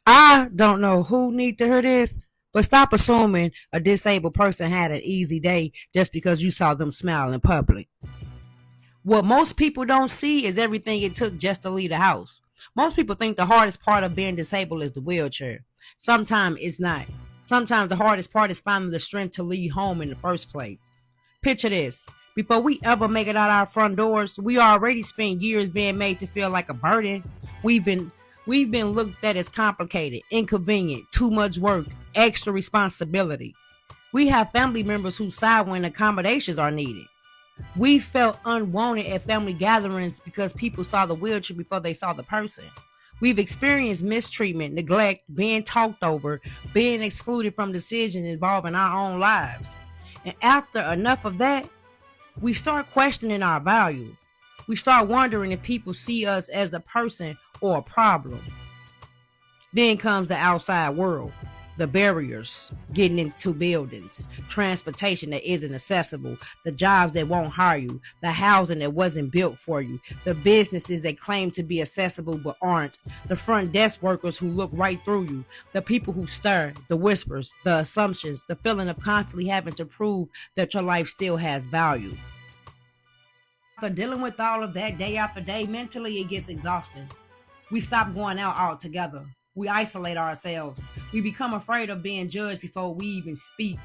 I don't know who need to hear this, but stop assuming a disabled person had an easy day just because you saw them smile in public. What most people don't see is everything it took just to leave the house. Most people think the hardest part of being disabled is the wheelchair. Sometimes it's not. Sometimes the hardest part is finding the strength to leave home in the first place. Picture this. Before we ever make it out our front doors, we already spent years being made to feel like a burden. We've been we've been looked at as complicated, inconvenient, too much work, extra responsibility. We have family members who side when accommodations are needed. We felt unwanted at family gatherings because people saw the wheelchair before they saw the person. We've experienced mistreatment, neglect, being talked over, being excluded from decisions involving our own lives. And after enough of that, we start questioning our value. We start wondering if people see us as the person or a problem. Then comes the outside world, the barriers, getting into buildings, transportation that isn't accessible, the jobs that won't hire you, the housing that wasn't built for you, the businesses that claim to be accessible but aren't, the front desk workers who look right through you, the people who stir, the whispers, the assumptions, the feeling of constantly having to prove that your life still has value. After dealing with all of that day after day, mentally it gets exhausting. We stop going out altogether. We isolate ourselves. We become afraid of being judged before we even speak.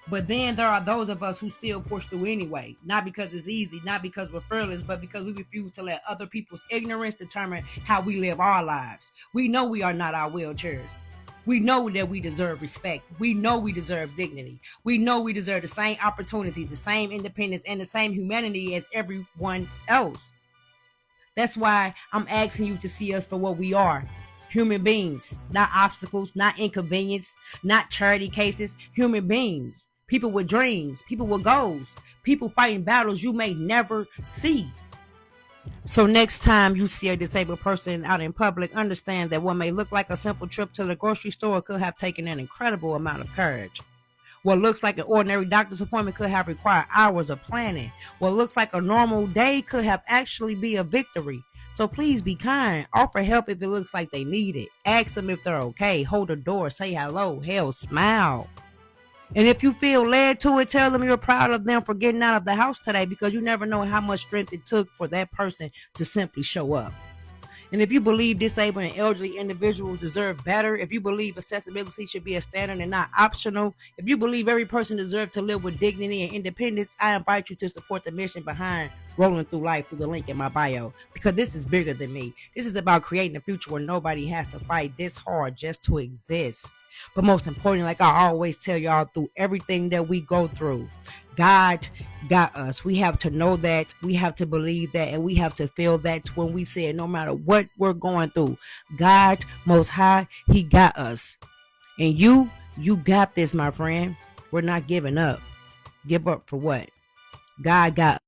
But then there are those of us who still push through anyway, not because it's easy, not because we're fearless, but because we refuse to let other people's ignorance determine how we live our lives. We know we are not our wheelchairs. We know that we deserve respect. We know we deserve dignity. We know we deserve the same opportunity, the same independence, and the same humanity as everyone else. That's why I'm asking you to see us for what we are: human beings, not obstacles, not inconvenience, not charity cases, human beings. People with dreams, people with goals, people fighting battles you may never see. So next time you see a disabled person out in public, understand that what may look like a simple trip to the grocery store could have taken an incredible amount of courage. What looks like an ordinary doctor's appointment could have required hours of planning. What looks like a normal day could have actually be a victory. So please be kind. Offer help if it looks like they need it. Ask them if they're okay. Hold the door. Say hello. Hell, smile. And if you feel led to it, tell them you're proud of them for getting out of the house today, because you never know how much strength it took for that person to simply show up. And if you believe disabled and elderly individuals deserve better, if you believe accessibility should be a standard and not optional, if you believe every person deserves to live with dignity and independence, I invite you to support the mission behind Rolling Through Life through the link in my bio, because this is bigger than me. This is about creating a future where nobody has to fight this hard just to exist. But most importantly, like I always tell y'all, through everything that we go through, God got us. We have to know that, we have to believe that, and we have to feel that when we say it, no matter what we're going through, God Most High, He got us. And you got this, my friend. We're not giving up. Give up for what? God got